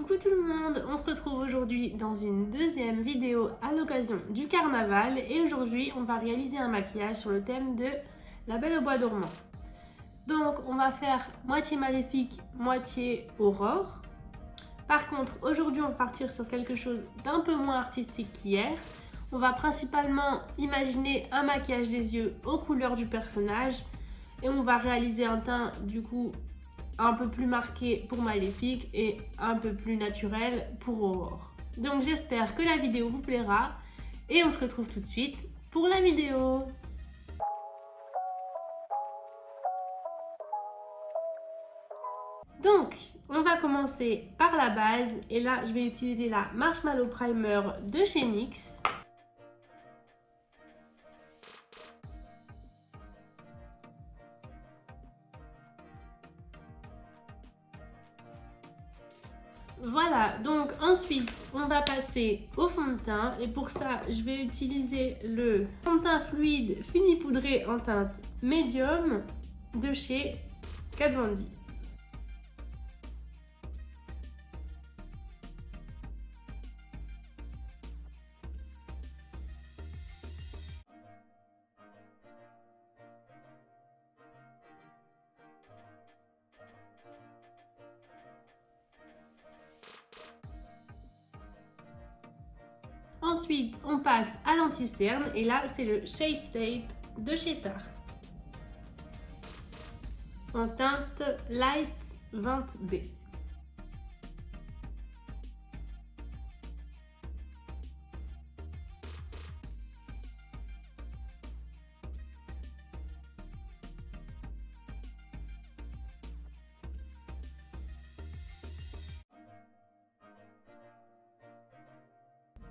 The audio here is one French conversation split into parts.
Coucou tout le monde, on se retrouve aujourd'hui dans une deuxième vidéo à l'occasion du carnaval et aujourd'hui on va réaliser un maquillage sur le thème de La Belle au Bois dormant. Donc on va faire moitié maléfique, moitié aurore. Par contre aujourd'hui on va partir sur quelque chose d'un peu moins artistique qu'hier. On va principalement imaginer un maquillage des yeux aux couleurs du personnage et on va réaliser un teint du coup un peu plus marqué pour Maléfique et un peu plus naturel pour Aurore. Donc j'espère que la vidéo vous plaira et on se retrouve tout de suite pour la vidéo. Donc on va commencer par la base et là je vais utiliser la Marshmallow Primer de chez NYX. Voilà, donc ensuite on va passer au fond de teint et pour ça je vais utiliser le fond de teint fluide fini poudré en teinte médium de chez Kat Von D. Ensuite, on passe à l'anti-cerne et là, c'est le Shape Tape de chez Tarte en teinte Light 20B.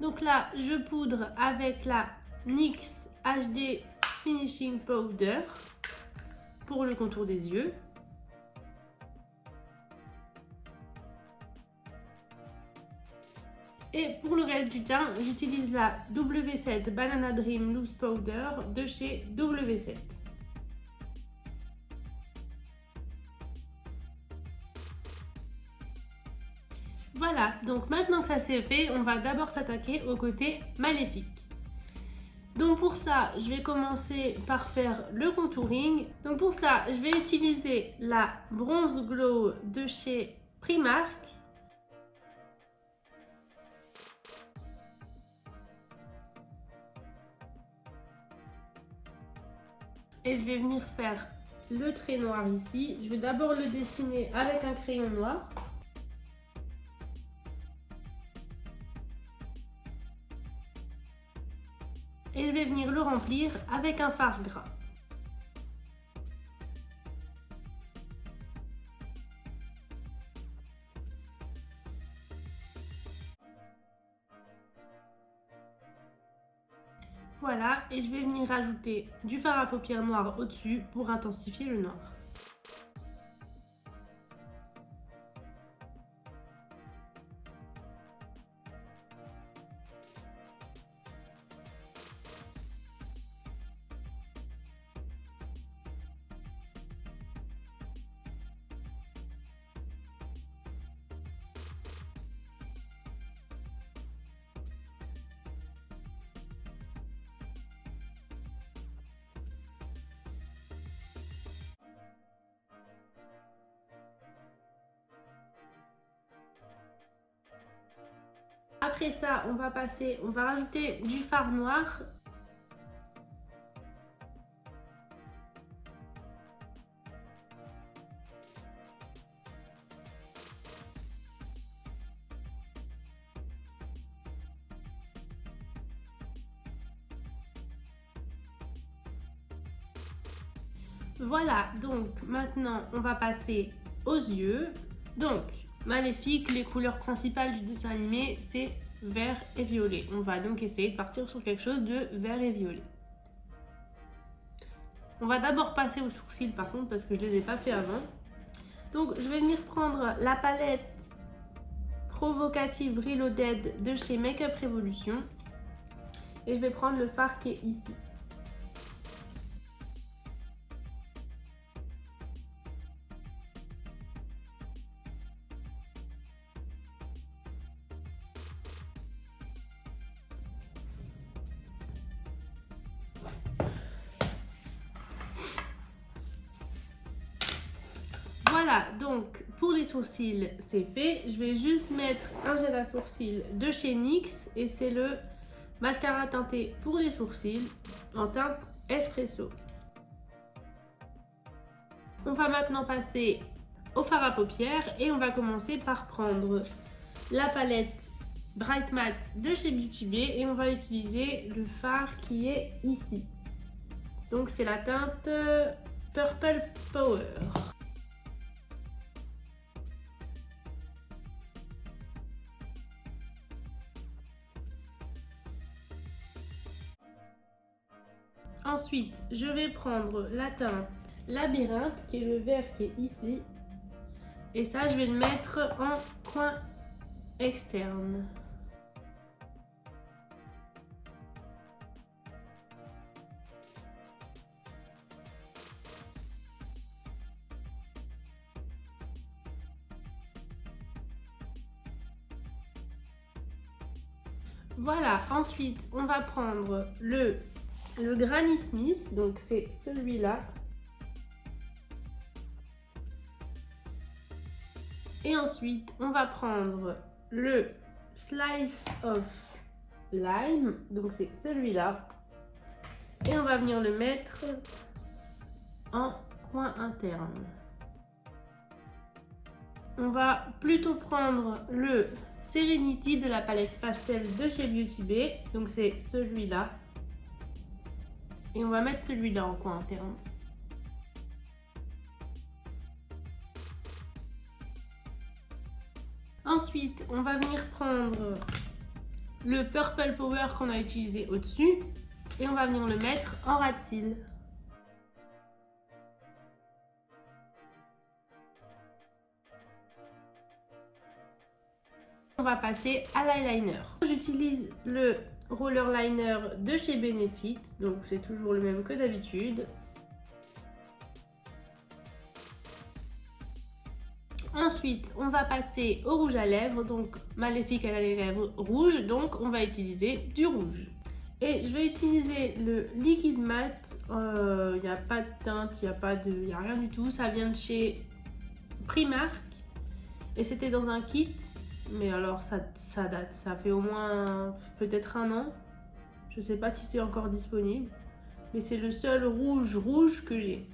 Donc là, je poudre avec la NYX HD Finishing Powder pour le contour des yeux. Et pour le reste du teint, j'utilise la W7 Banana Dream Loose Powder de chez W7. Voilà, donc maintenant que ça c'est fait, on va d'abord s'attaquer au côté maléfique. Donc pour ça, je vais commencer par faire le contouring. Donc pour ça, je vais utiliser la Bronze Glow de chez Primark. Et je vais venir faire le trait noir ici. Je vais d'abord le dessiner avec un crayon noir. Et je vais venir le remplir avec un fard gras. Voilà, et je vais venir rajouter du fard à paupières noir au-dessus pour intensifier le noir. Après ça, on va rajouter du fard noir. Voilà, donc maintenant on va passer aux yeux. Donc, Maléfique, les couleurs principales du dessin animé, c'est vert et violet. On va donc essayer de partir sur quelque chose de vert et violet. On va d'abord passer aux sourcils par contre parce que je ne les ai pas fait avant. Donc, je vais venir prendre la palette Provocative Reloaded de chez Makeup Revolution. Et je vais prendre le fard qui est ici. Voilà, donc pour les sourcils, c'est fait. Je vais juste mettre un gel à sourcils de chez NYX et c'est le mascara teinté pour les sourcils en teinte espresso. On va maintenant passer au fard à paupières et on va commencer par prendre la palette Bright Matte de chez Beauty Bay et on va utiliser le fard qui est ici. Donc c'est la teinte Purple Power. Ensuite, je vais prendre la teinte Labyrinthe, qui est le vert qui est ici. Et ça, je vais le mettre en coin externe. Voilà, ensuite, on va prendre le Granny Smith, donc c'est celui-là. Et ensuite, on va prendre le Slice of Lime, donc c'est celui-là. Et on va venir le mettre en coin interne. On va plutôt prendre le Serenity de la palette pastel de chez Beauty Bay, donc c'est celui-là. Et on va mettre celui-là en coin interne. Ensuite, on va venir prendre le Purple Power qu'on a utilisé au-dessus et on va venir le mettre en ras de cils. On va passer à l'eyeliner. J'utilise le roller liner de chez Benefit, donc c'est toujours le même que d'habitude. Ensuite, on va passer au rouge à lèvres, donc Maléfique à les lèvres rouge, donc on va utiliser du rouge. Et je vais utiliser le liquide mat, il n'y a pas de teinte, il n'y a rien du tout, ça vient de chez Primark et c'était dans un kit. Mais alors ça date, ça fait au moins peut-être 1 an. Je sais pas si c'est encore disponible. Mais c'est le seul rouge que j'ai.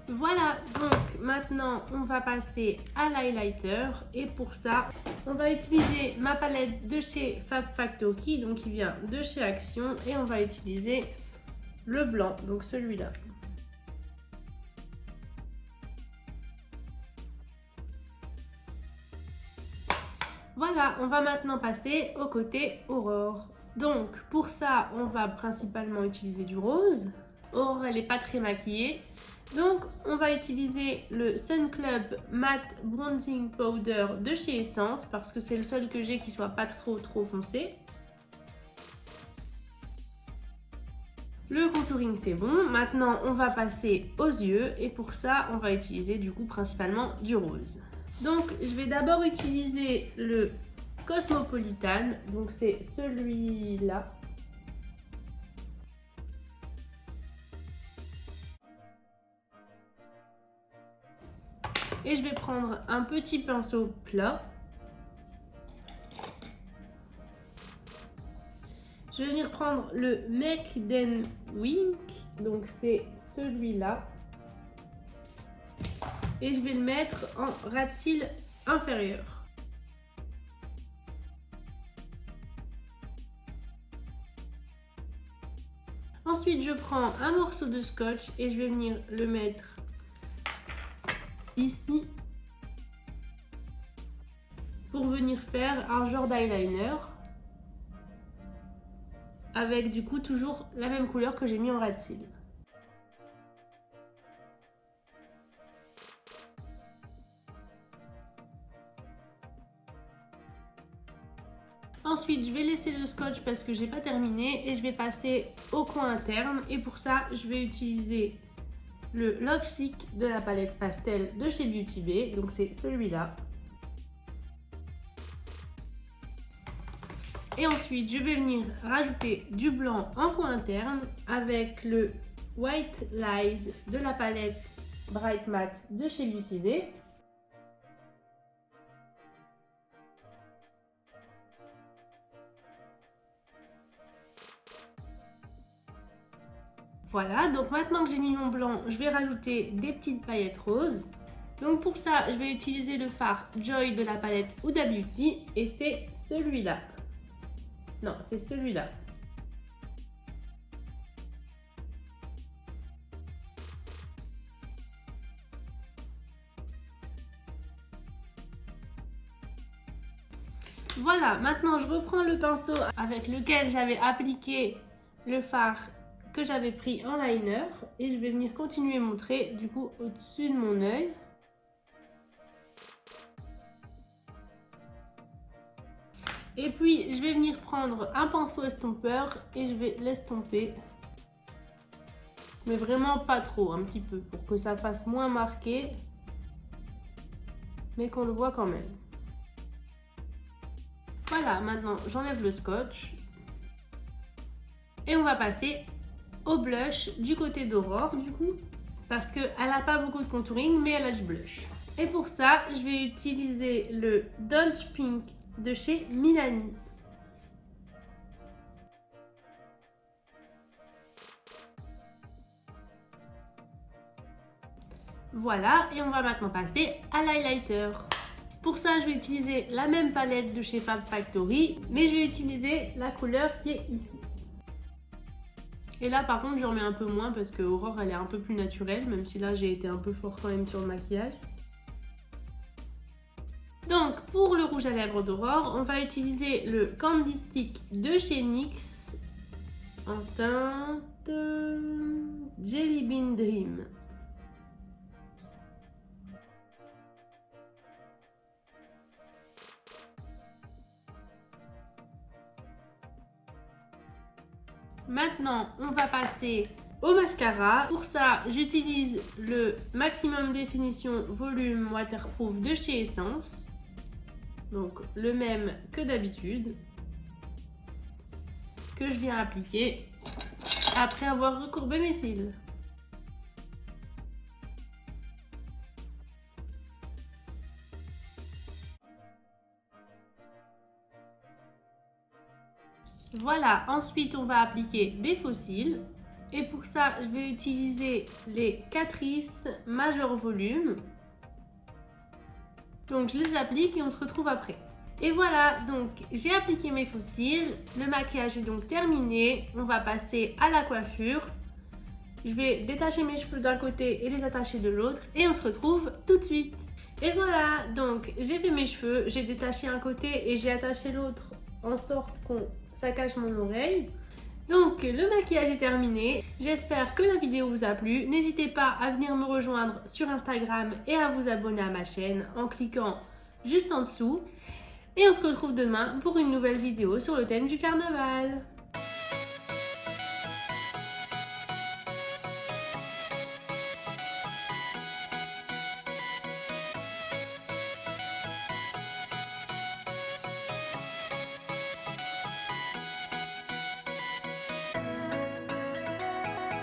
Voilà, donc maintenant on va passer à l'highlighter. Et pour ça, on va utiliser ma palette de chez Fab Factory, donc qui vient de chez Action. Et on va utiliser le blanc, donc celui-là. Voilà, on va maintenant passer au côté Aurore. Donc pour ça, on va principalement utiliser du rose. Aurore, elle n'est pas très maquillée. Donc on va utiliser le Sun Club Matte Bronzing Powder de chez Essence parce que c'est le seul que j'ai qui soit pas trop foncé. Le contouring c'est bon, maintenant on va passer aux yeux et pour ça on va utiliser du coup principalement du rose. Donc je vais d'abord utiliser le Cosmopolitan, donc c'est celui-là. Et je vais prendre un petit pinceau plat. Je vais venir prendre le Make Then Wink, donc c'est celui-là. Et je vais le mettre en ras de cils inférieur. Ensuite, je prends un morceau de scotch et je vais venir le mettre ici pour venir faire un genre d'eyeliner. Avec du coup toujours la même couleur que j'ai mis en ras de cils. Ensuite, je vais laisser le scotch parce que j'ai pas terminé et je vais passer au coin interne. Et pour ça, je vais utiliser le Love Sick de la palette pastel de chez Beauty Bay. Donc c'est celui-là. Et ensuite, je vais venir rajouter du blanc en coin interne avec le White Lies de la palette Bright Matte de chez Beauty Bay. Voilà, donc maintenant que j'ai mis mon blanc, je vais rajouter des petites paillettes roses. Donc pour ça, je vais utiliser le fard Joy de la palette Huda Beauty et c'est celui-là. Non, c'est celui-là. Voilà, maintenant je reprends le pinceau avec lequel j'avais appliqué le fard que j'avais pris en liner et je vais venir continuer mon trait du coup au-dessus de mon œil. Et puis je vais venir prendre un pinceau estompeur et je vais l'estomper. Mais vraiment pas trop, un petit peu, pour que ça fasse moins marqué, mais qu'on le voit quand même. Voilà, maintenant j'enlève le scotch. Et on va passer au blush du côté d'Aurore du coup. Parce qu'elle n'a pas beaucoup de contouring, mais elle a du blush. Et pour ça, je vais utiliser le Dolce Pink de chez Milani. Voilà, et on va maintenant passer à l'highlighter. Pour ça, je vais utiliser la même palette de chez Fab Factory, mais je vais utiliser la couleur qui est ici. Et là, par contre, j'en mets un peu moins parce que Aurore, elle est un peu plus naturelle, même si là, j'ai été un peu fort quand même sur le maquillage. Donc, pour le rouge à lèvres d'Aurore, on va utiliser le Candy Stick de chez NYX en teinte Jelly Bean Dream. Maintenant, on va passer au mascara. Pour ça, j'utilise le Maximum Définition Volume Waterproof de chez Essence. Donc, le même que d'habitude. Que je viens appliquer après avoir recourbé mes cils. Voilà, ensuite on va appliquer des faux cils. Et pour ça, je vais utiliser les Catrice Major Volume. Donc je les applique et on se retrouve après. Et voilà, donc j'ai appliqué mes faux cils. Le maquillage est donc terminé. On va passer à la coiffure. Je vais détacher mes cheveux d'un côté et les attacher de l'autre. Et on se retrouve tout de suite. Et voilà, donc j'ai fait mes cheveux. J'ai détaché un côté et j'ai attaché l'autre en sorte qu'on ça cache mon oreille. Donc le maquillage est terminé. J'espère que la vidéo vous a plu. N'hésitez pas à venir me rejoindre sur Instagram et à vous abonner à ma chaîne en cliquant juste en dessous. Et on se retrouve demain pour une nouvelle vidéo sur le thème du carnaval.